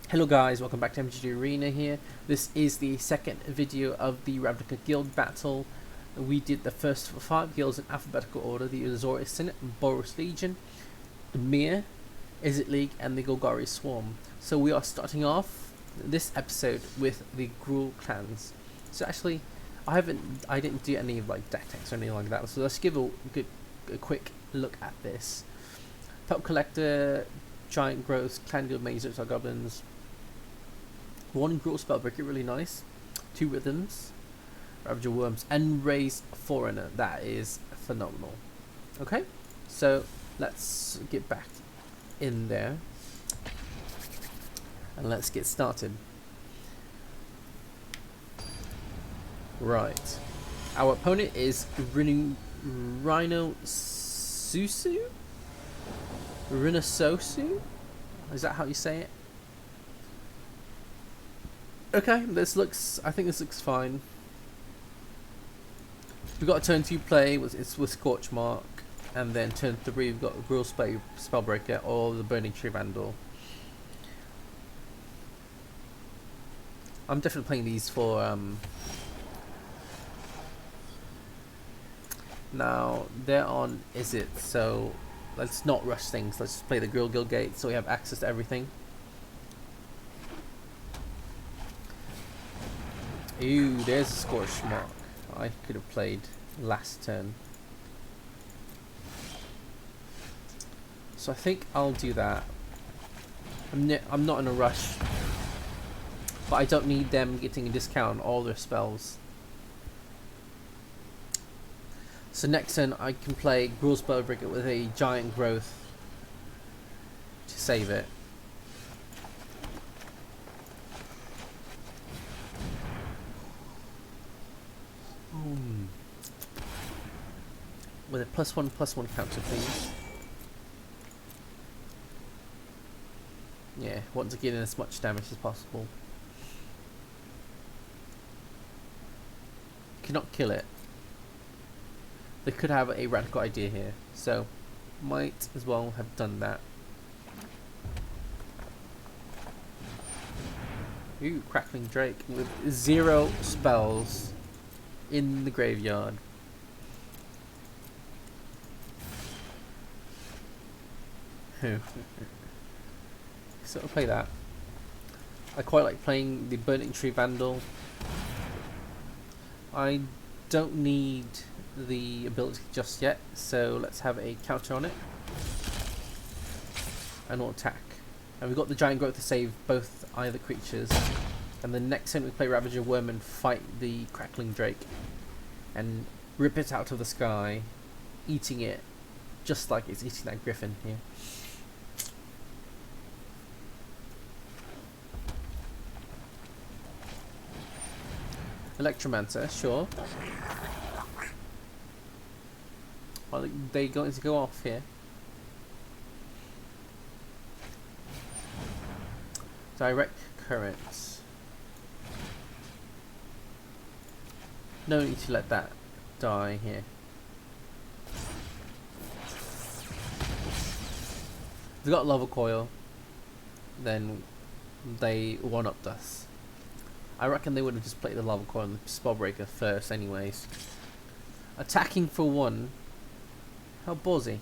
Hello guys, welcome back to MGG Arena here. This is the second video of the Ravnica guild battle. We did the first 5 guilds in alphabetical order: the Azorius Synod, Boros Legion, the Mir, Izzet League, and the Golgari Swarm. So we are starting off this episode with the Gruul clans. So actually, I didn't do any like deck techs or anything like that. So let's give a quick look at this. Pelt Collector, Giant Growth, Clan Guild Mazers, Goblins. 1 Gruul Spellbreaker, really nice. 2 Rhythms, Ravager Worms, and Raise Foreigner. That is phenomenal. Okay, so let's get back in there and let's get started. Right, our opponent is Rhino Susu? Rhinososu? Is that how you say it? Okay, I think this looks fine. We've got a turn 2 play, it's with Scorch Mark, and then turn 3 we've got Gruul Spellbreaker or the Burning Tree Vandal. I'm definitely playing these for now they're on Izzet, so let's not rush things. Let's just play the Gruul Guild Gate so we have access to everything. Ooh, there's a Scorch Mark I could have played last turn. So I think I'll do that. I'm not in a rush, but I don't need them getting a discount on all their spells. So next turn I can play Gruul Spellbreaker with a Giant Growth to save it. With a +1/+1 counter, please. Yeah, want to get in as much damage as possible. Cannot kill it. They could have a radical idea here, so might as well have done that. Ooh, Crackling Drake with 0 spells in the graveyard. So I'll play that. I quite like playing the Burning Tree Vandal. I don't need the ability just yet, so let's have a counter on it. And we'll attack. And we've got the Giant Growth to save both either creatures. And the next time we play Ravager Worm and fight the Crackling Drake and rip it out of the sky, eating it just like it's eating that griffin here. Electromancer, sure. Are they going to go off here? Direct currents. No need to let that die here. If we got Lava Coil, then they one-upped us. I reckon they would have just played the Lava Coil and the Spellbreaker first anyways. Attacking for 1. How ballsy.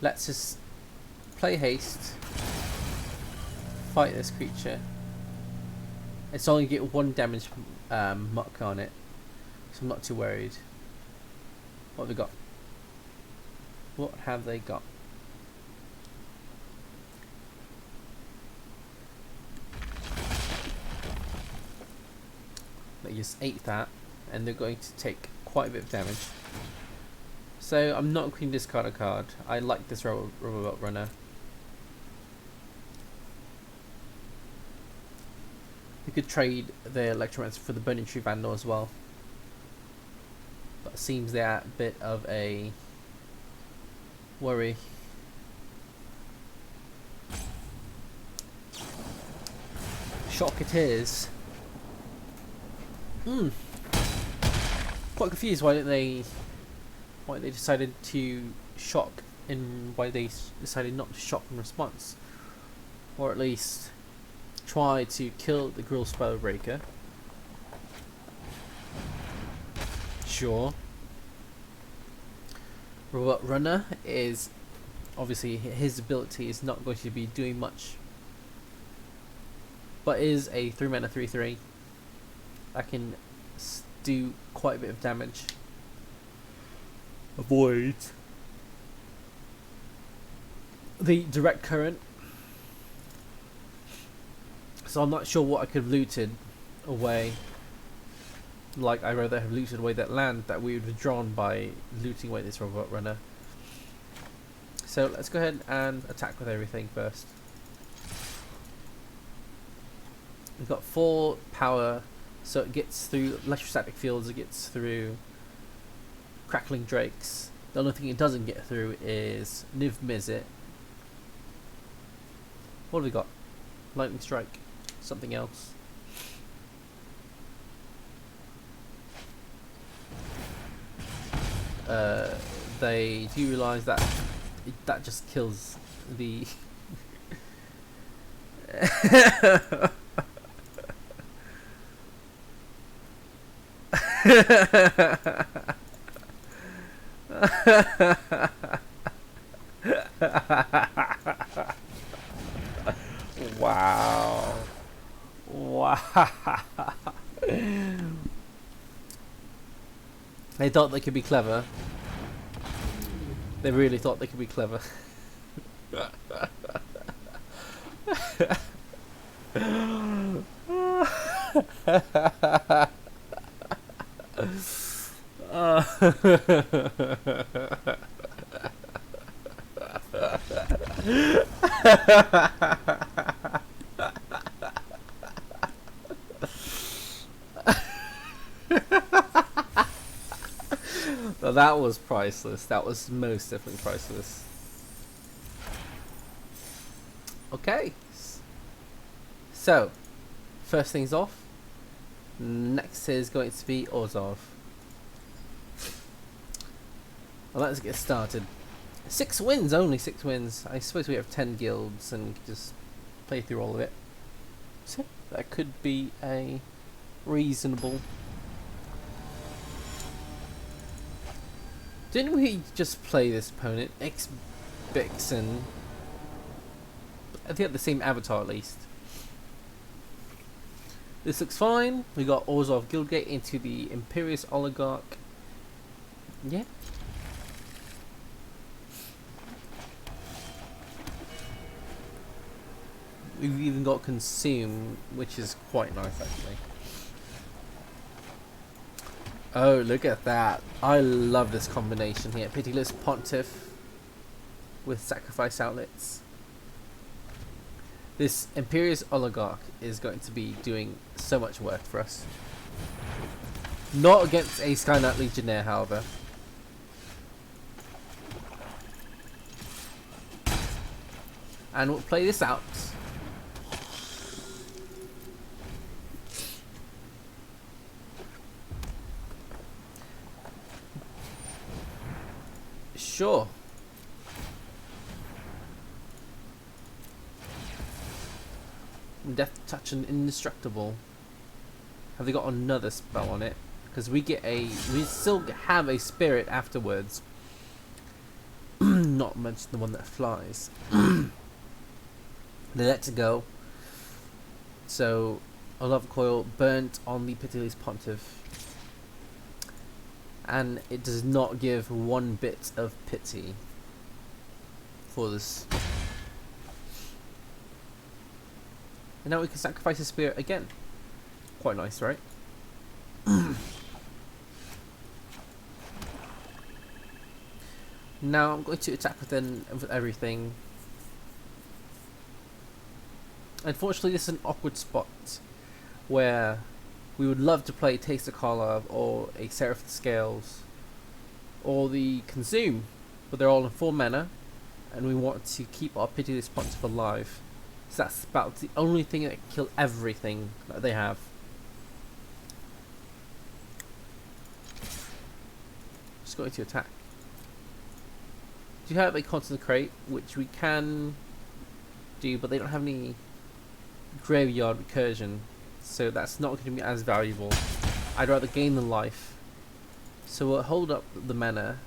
Let's just play haste. Fight this creature. It's only get 1 damage muck on it, so I'm not too worried. What have we got? What have they got? They just ate that, and they're going to take quite a bit of damage. So I'm not going to discard a card. I like this Robot Runner. We could trade the Electromancer for the Burning Tree Vandal as well. But it seems they're a bit of a worry. shock it is. Quite confused why they decided to shock and why they decided not to shock in response, or at least try to kill the Gruul Spellbreaker. Sure. Robot Runner is obviously his ability is not going to be doing much, but is a 3 mana 3/3 that can do quite a bit of damage. Avoid the direct current, so I'm not sure what I could have looted away. Like, I'd rather have looted away that land that we would have drawn by looting away this Robot Runner. So let's go ahead and attack with everything first. We've got 4 power, so it gets through electrostatic fields, it gets through crackling drakes. The only thing it doesn't get through is Niv Mizzet. What have we got? Lightning Strike. Something else. They do realise that that just kills the wow. They thought they could be clever. They really thought they could be clever. Well, that was priceless. That was most definitely priceless. Okay. So, first things off. Next is going to be Orzhov. Well, let's get started. 6 wins, only 6 wins. I suppose we have 10 guilds and just play through all of it. So that could be a reasonable. Didn't we just play this opponent, X-Bixen? I think they have the same avatar at least. This looks fine. We got Orzhov Guildgate into the Imperious Oligarch. Yeah. We've even got Consume, which is quite nice actually. Oh, look at that. I love this combination here. Pitiless Pontiff with Sacrifice Outlets. This Imperious Oligarch is going to be doing so much work for us. Not against a Sky Knight Legionnaire, however. And we'll play this out. Sure. Death Touch and Indestructible. Have they got another spell on it? Because we still have a spirit afterwards. Not much the one that flies. They let it go. So a love coil burnt on the Pitiless Pontiff. And it does not give one bit of pity for this. And now we can sacrifice a spirit again. Quite nice, right? Now I'm going to attack with everything. Unfortunately, this is an awkward spot where we would love to play Taste of Karlov or a Seraph of the Scales or the Consume, but they're all in 4 mana, and we want to keep our Pitiless Pontiff alive. So that's about the only thing that can kill everything that they have. Just going to attack. Do you have a concentrate, which we can do, but they don't have any graveyard recursion, so that's not going to be as valuable. I'd rather gain the life. So we'll hold up the mana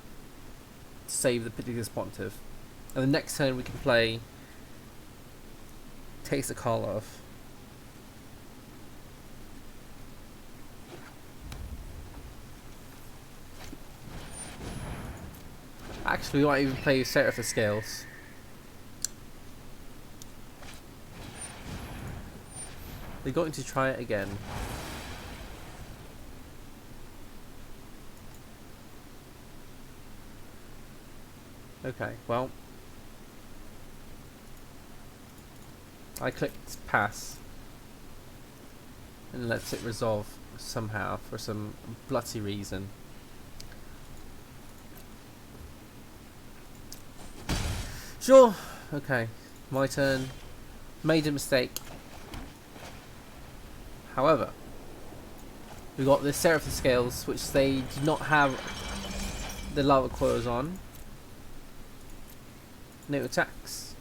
to save the particular responsive. And the next turn we can play Taste the Karlov. Actually, we might even play Seraph the Scales. They're going to try it again. Okay, well, I clicked pass and lets it resolve somehow for some bloody reason. Sure, okay, my turn. Made a mistake. However, we got the Seraph the Scales, which they do not have the lava coils on. No attacks.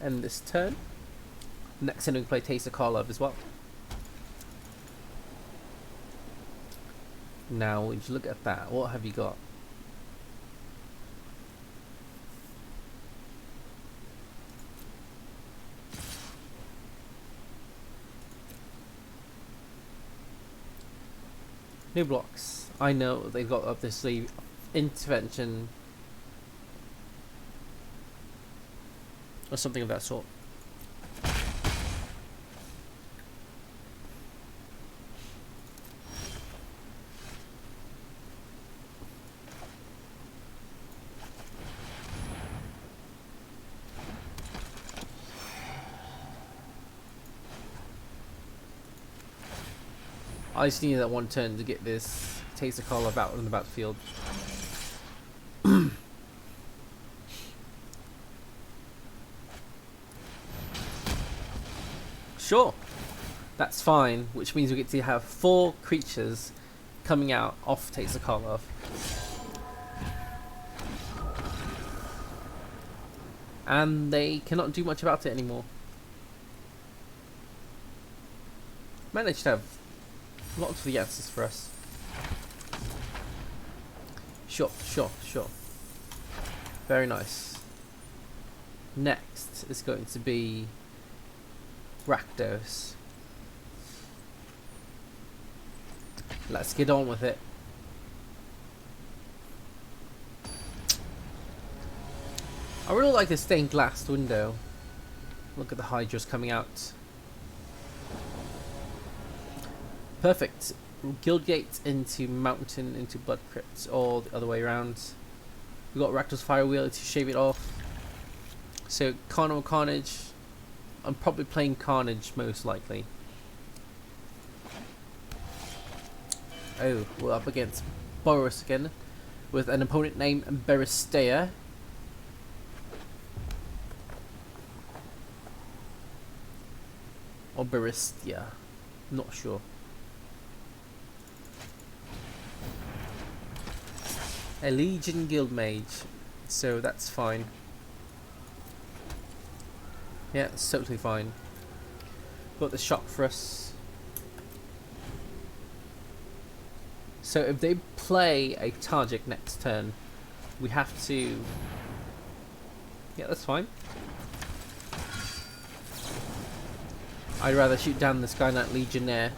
End this turn. Next turn we can play Taste of Karlov as well. Now, would you look at that? What have you got? New blocks. I know they've got up this sleeve. Intervention. Or something of that sort. I just needed that one turn to get this Taste of Karlov out on the battlefield. Sure, that's fine, which means we get to have 4 creatures coming out off Taste of Karlov. And they cannot do much about it anymore. Managed to have lots of the answers for us. Sure. Very nice. Next is going to be Rakdos. Let's get on with it. I really like the stained glass window. Look at the hydras coming out. Perfect. Guildgate into Mountain into Blood Crypt, or the other way around. We got Rakdos Firewheel to shave it off. So Carnival Carnage. I'm probably playing Carnage most likely. Oh, we're up against Boris again, with an opponent named Beristea. Or Beristia. Not sure. A Legion Guild Mage, so that's fine. Yeah, it's totally fine. Got the shock for us. So if they play a Tajik next turn, we have to... Yeah, that's fine. I'd rather shoot down the Sky Knight Legionnaire.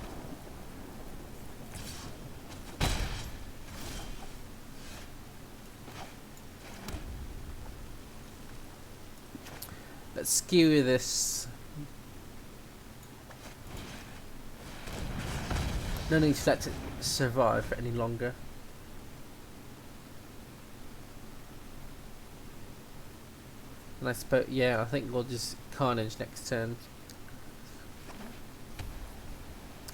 Let's skewer this. No need to let it survive for any longer. And I suppose, yeah, I think we'll just Carnage next turn.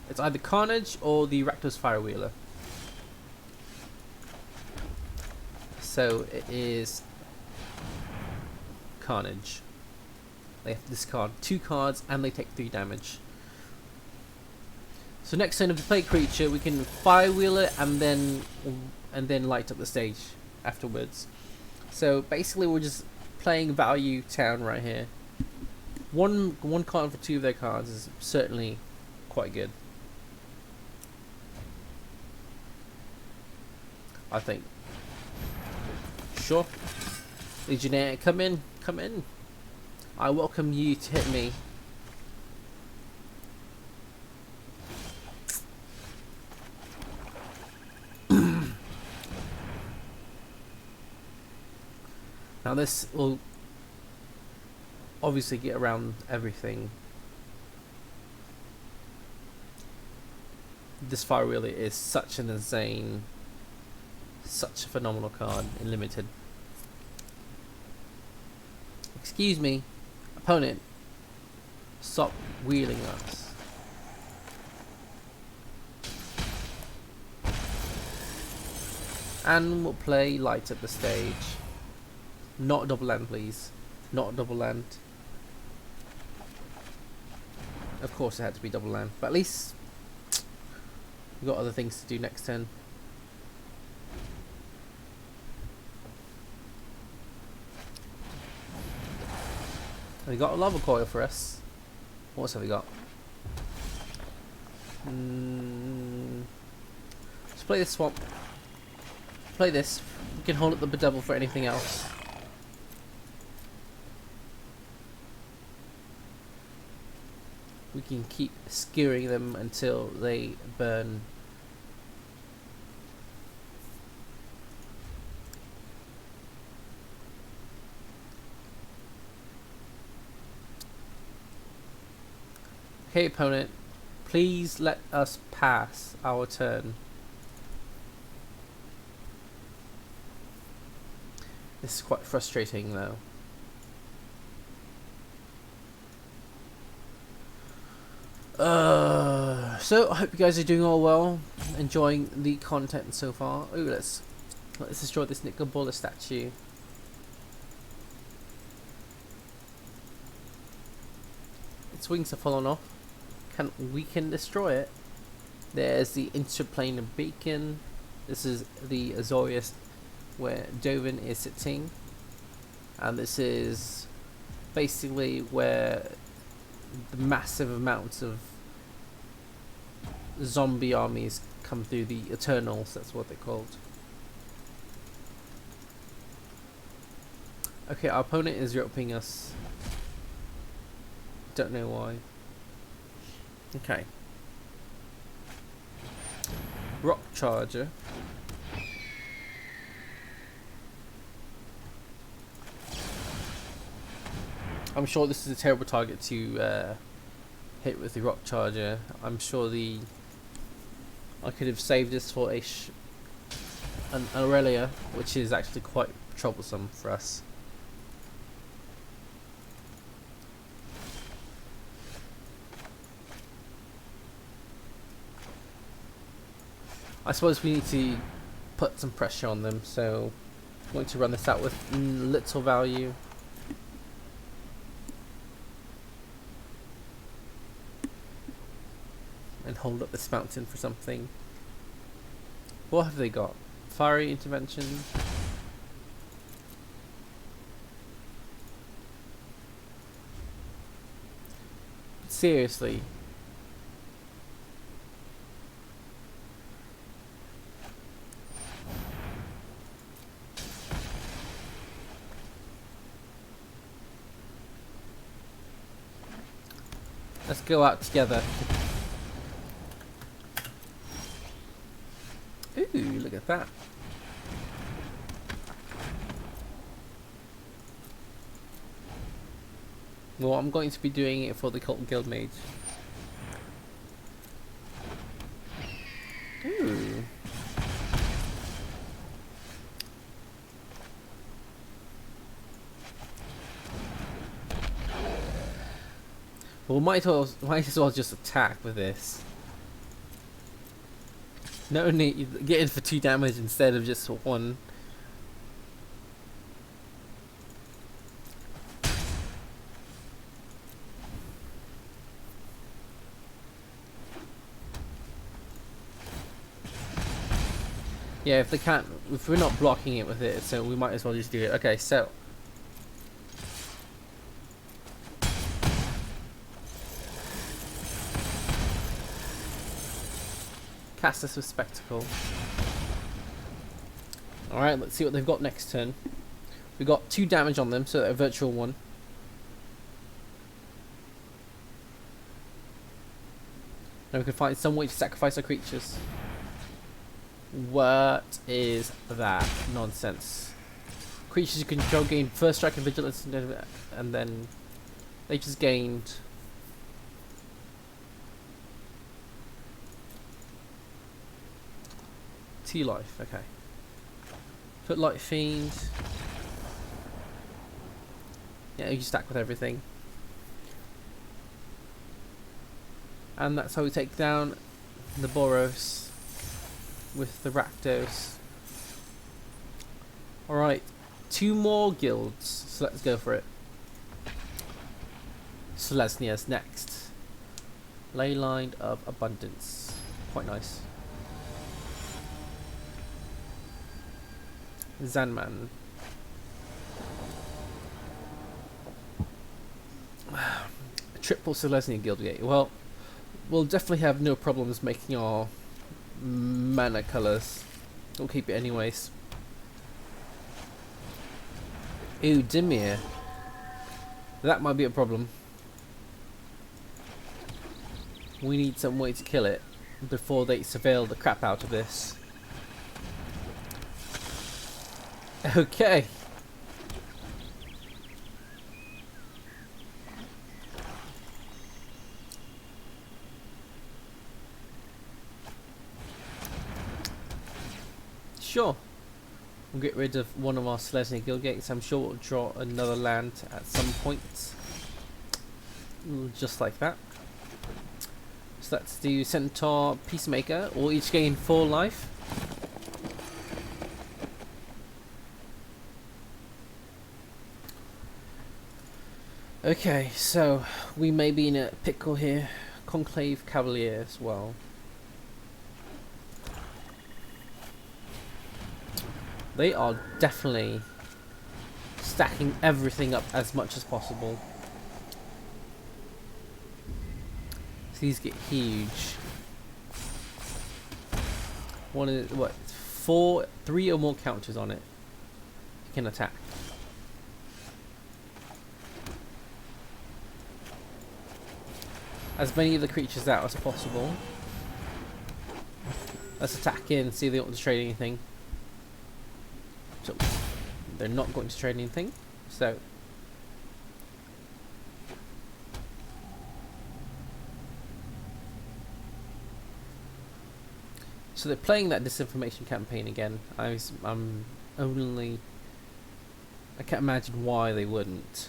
It's either Carnage or the Rakdos Firewheeler. So it is Carnage. they have to discard 2 cards and they take 3 damage. So next turn, if we play creature, we can fire wheel it and then light up the stage afterwards. So basically, we're just playing value town right here. One card for 2 of their cards is certainly quite good, I think. Sure, Legionnaire, come in. I welcome you to hit me. Now this will obviously get around everything. This fire wheeler is such an insane, such a phenomenal card in limited. Excuse me, opponent, stop wheeling us. And we'll play light at the stage. Not double land, please. Not double land. Of course it had to be double land, but at least we've got other things to do next turn. They got a lava coil for us. What else have we got? Let's play this swamp. Play this. We can hold up the bedevil for anything else. We can keep skewering them until they burn. Okay, opponent, please let us pass our turn. This is quite frustrating though. So I hope you guys are doing all well, enjoying the content so far. Ooh, let's destroy this nickel bullet statue. Its wings have fallen off. We can destroy it. There's the interplanar beacon. This is the Azorius where Dovin is sitting, and this is basically where the massive amounts of zombie armies come through, the Eternals, that's what they're called. Okay, our opponent is roping us. Don't know why. Okay. Rock Charger. I'm sure this is a terrible target to hit with the Rock Charger. I'm sure I could have saved this for an Aurelia, which is actually quite troublesome for us. I suppose we need to put some pressure on them, so I'm going to run this out with little value. And hold up this mountain for something. What have they got? Fiery intervention. Seriously. Let's go out together. Ooh, look at that. Well, I'm going to be doing it for the Cult Guild Mage. Ooh. Well, might as well just attack with this. No need, get in for 2 damage instead of just 1. Yeah, if they can't, if we're not blocking it with it, so we might as well just do it. Okay, so cast us with spectacle. All right, let's see what they've got next turn. We got 2 damage on them, so a virtual 1. Now we can find some way to sacrifice our creatures. What is that nonsense? Creatures you control gain first strike and vigilance, and then they just gained 2 life. Okay. Footlight Fiend. Yeah, you stack with everything. And that's how we take down the Boros with the Rakdos. Alright, 2 more guilds, so let's go for it. Selesnya's next. Leyline of Abundance. Quite nice. Zanman. Triple Selesnya Guild Gate. Well, we'll definitely have no problems making our mana colours. We'll keep it anyways. Ew, Dimir. That might be a problem. We need some way to kill it before they surveil the crap out of this. Okay. Sure. We'll get rid of one of our Selesnya Guild Gates. I'm sure we'll draw another land at some point. Just like that. So let's do Centaur Peacemaker. We'll each gain 4 life. Okay, so we may be in a pickle here. Conclave Cavalier as well. They are definitely stacking everything up as much as possible. So these get huge. One is what? 3 or more counters on it. You can attack. As many of the creatures out as possible. Let's attack in, see if they want to trade anything. So they're not going to trade anything. So they're playing that disinformation campaign again. I can't imagine why they wouldn't.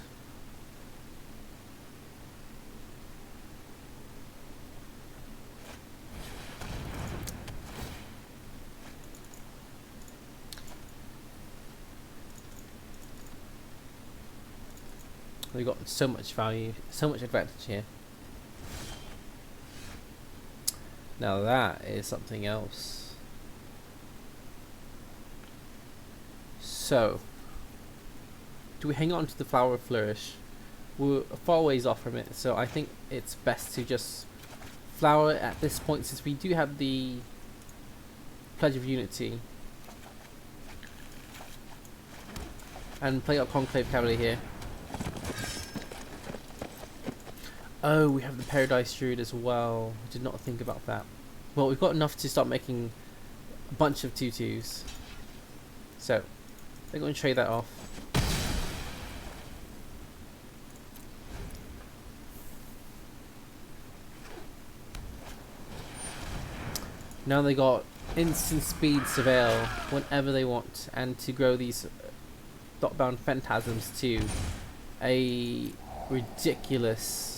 We've got so much value, so much advantage here. Now that is something else. So, do we hang on to the Flower of Flourish? We're a far ways off from it, so I think it's best to just flower at this point, since we do have the Pledge of Unity. And play our Conclave Cavalier here. Oh, we have the Paradise Druid as well. I did not think about that. Well, we've got enough to start making a bunch of 2/2s. So, they're going to trade that off. Now they got instant speed surveil whenever they want, and to grow these dot-bound phantasms to a ridiculous.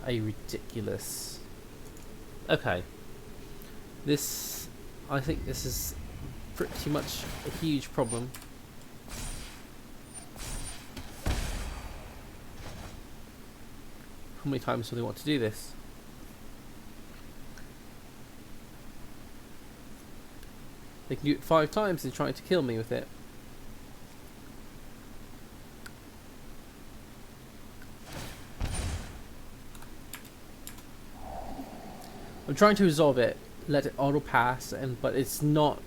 Okay. I think this is pretty much a huge problem. How many times do they want to do this? They can do it 5 times and trying to kill me with it. I'm trying to resolve it, let it auto pass, but it's not.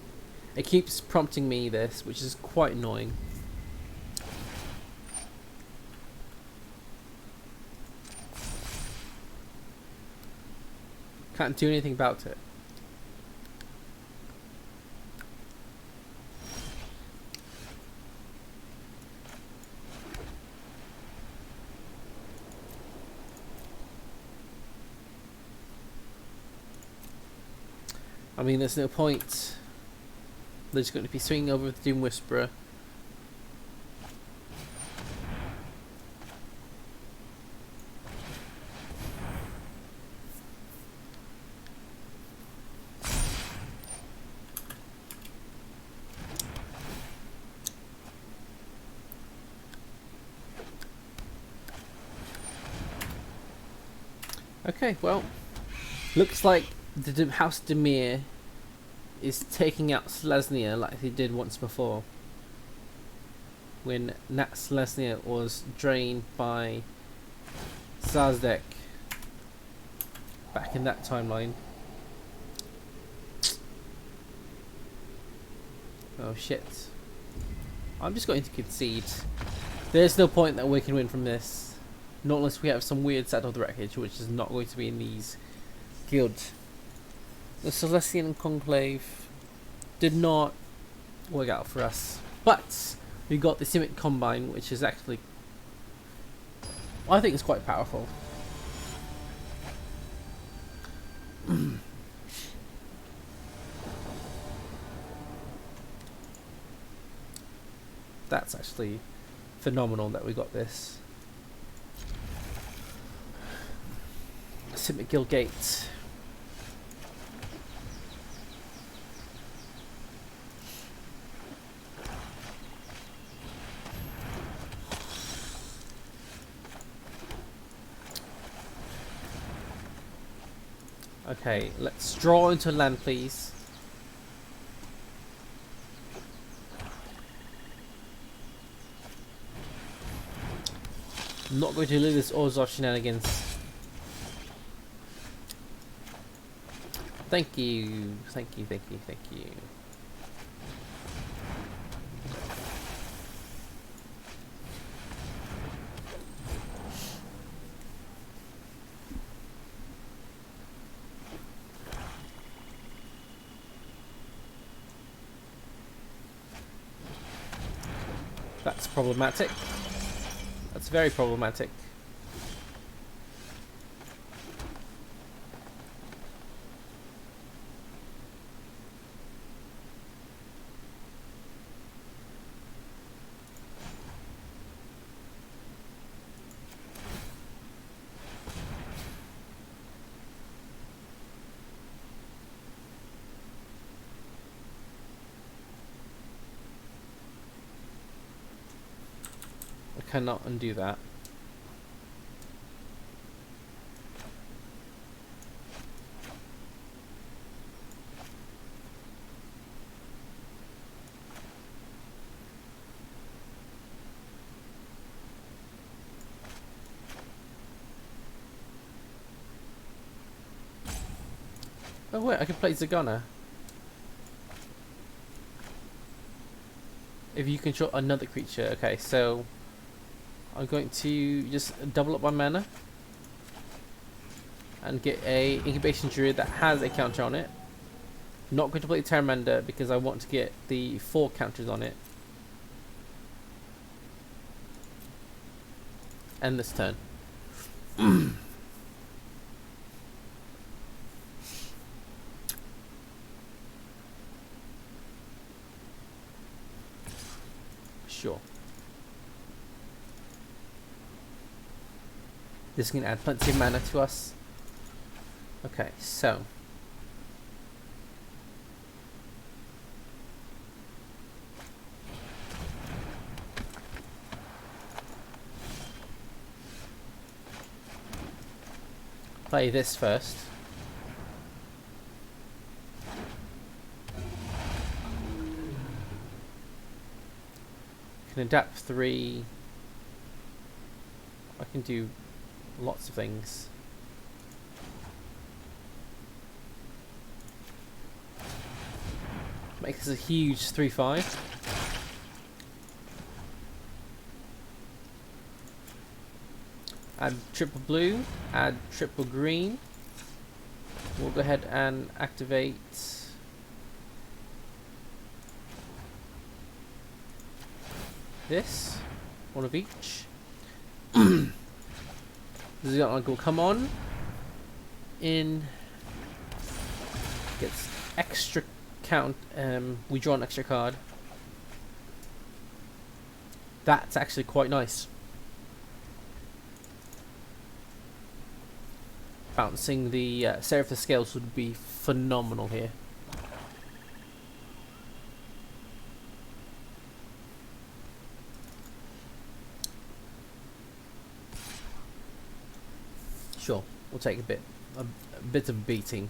It keeps prompting me this, which is quite annoying. Can't do anything about it. I mean, there's no point. They're just going to be swinging over with the Doom Whisperer. Okay, well, looks like the House Demir is taking out Selesnya like they did once before, when Nat Selesnya was drained by Zazdek back in that timeline. Oh shit. I'm just going to concede. There's no point that we can win from this. Not unless we have some weird set of the wreckage, which is not going to be in these guilds. The Celestian Conclave did not work out for us. But we got the Simic Combine, which is actually, I think it's quite powerful. That's actually phenomenal that we got this. Simic Guild Gate. Okay, let's draw into land, please. I'm not going to lose this Orzhov shenanigans. Thank you, thank you, thank you, thank you. That's problematic. That's very problematic. I cannot undo that. Oh wait, I can play Zagana. If you control another creature. Okay, so I'm going to just double up my mana and get a Incubation Druid that has a counter on it. Not going to play Terramander because I want to get the 4 counters on it. End this turn. Sure. This can add plenty of mana to us. Okay, so play this first. can adapt 3. I can do lots of things. Make this a huge 3/5. Add triple blue, add triple green. We'll go ahead and activate this, one of each. This is gonna go come on in, gets extra count. We draw an extra card. That's actually quite nice. Bouncing the Seraph Scales would be phenomenal here. Sure, we'll take a bit of beating.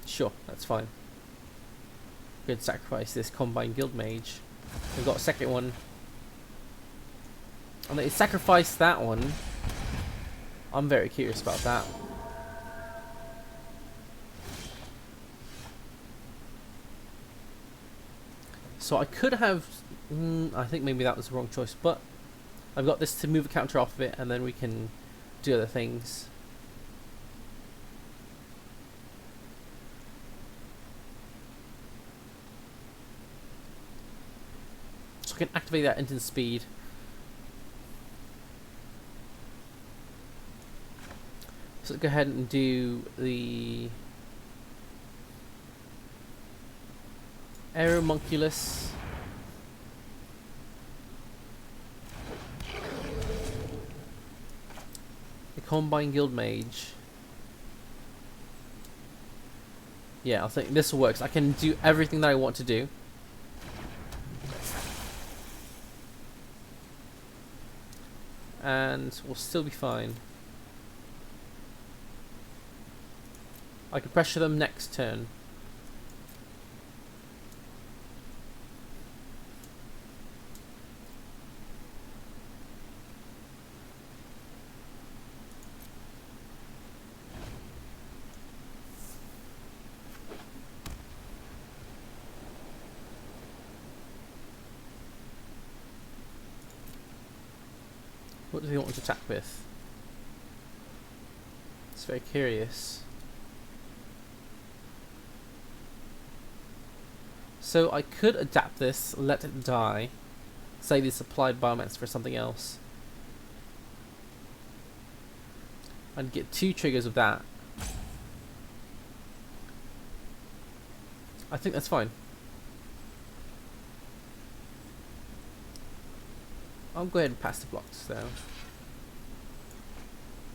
Sure, that's fine. Could sacrifice this Combined Guild Mage. We've got a second one. And they sacrificed that one. I'm very curious about that. So I could have... I think maybe that was the wrong choice, but I've got this to move a counter off of it, and then we can do other things. So I can activate that instant speed. So let's go ahead and do the Aeromunculus. The Combine Guild Mage. Yeah, I think this works. I can do everything that I want to do. And we'll still be fine. I can pressure them next turn. What do they want me to attack with? It's very curious. So I could adapt this, let it die, save the supplied biomass for something else. I'd get 2 triggers of that. I think that's fine. I'll go ahead and pass the blocks though.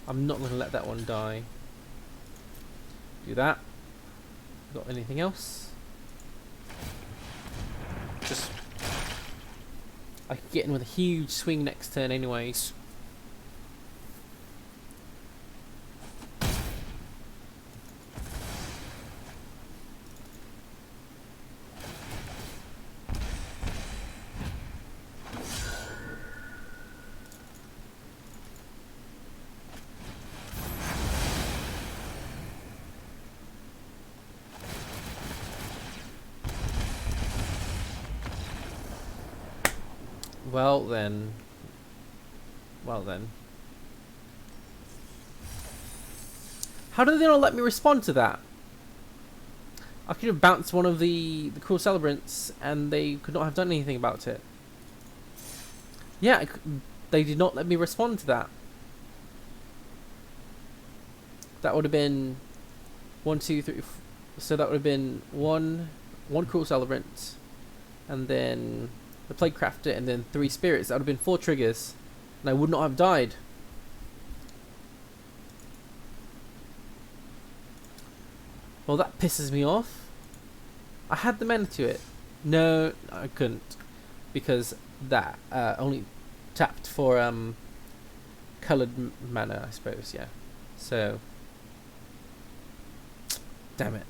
I'm not going to let that one die. Do that. Got anything else? Just... I could get in with a huge swing next turn anyways. Well then. Well then. How did they not let me respond to that? I could have bounced one of the Cruel Celebrants and they could not have done anything about it. Yeah, they did not let me respond to that. That would have been 1, 2, 3. So that would have been one Cruel Celebrant, and then the Plague Crafter, and then 3 spirits. That would have been 4 triggers, and I would not have died. Well, that pisses me off. I had the mana to it. No, I couldn't, because that only tapped for coloured mana, I suppose. Yeah. So, damn it.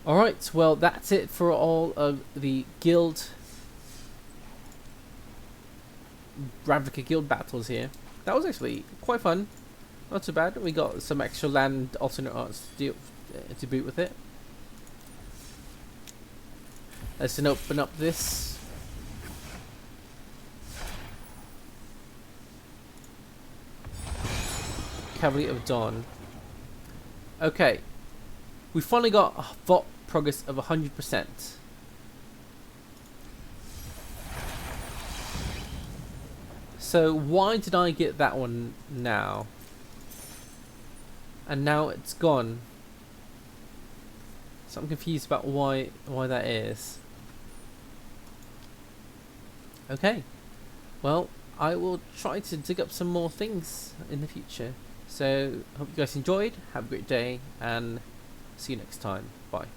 All right. Well, that's it for all of the Ravnica guild battles here. That was actually quite fun. Not too bad. We got some extra land alternate arts to boot with it. Let's then open up this. Cavalier of Dawn. Okay. We finally got a VOT progress of 100%. So why did I get that one now? And now it's gone. So I'm confused about why that is. Okay. Well, I will try to dig up some more things in the future. So, hope you guys enjoyed. Have a great day and see you next time. Bye.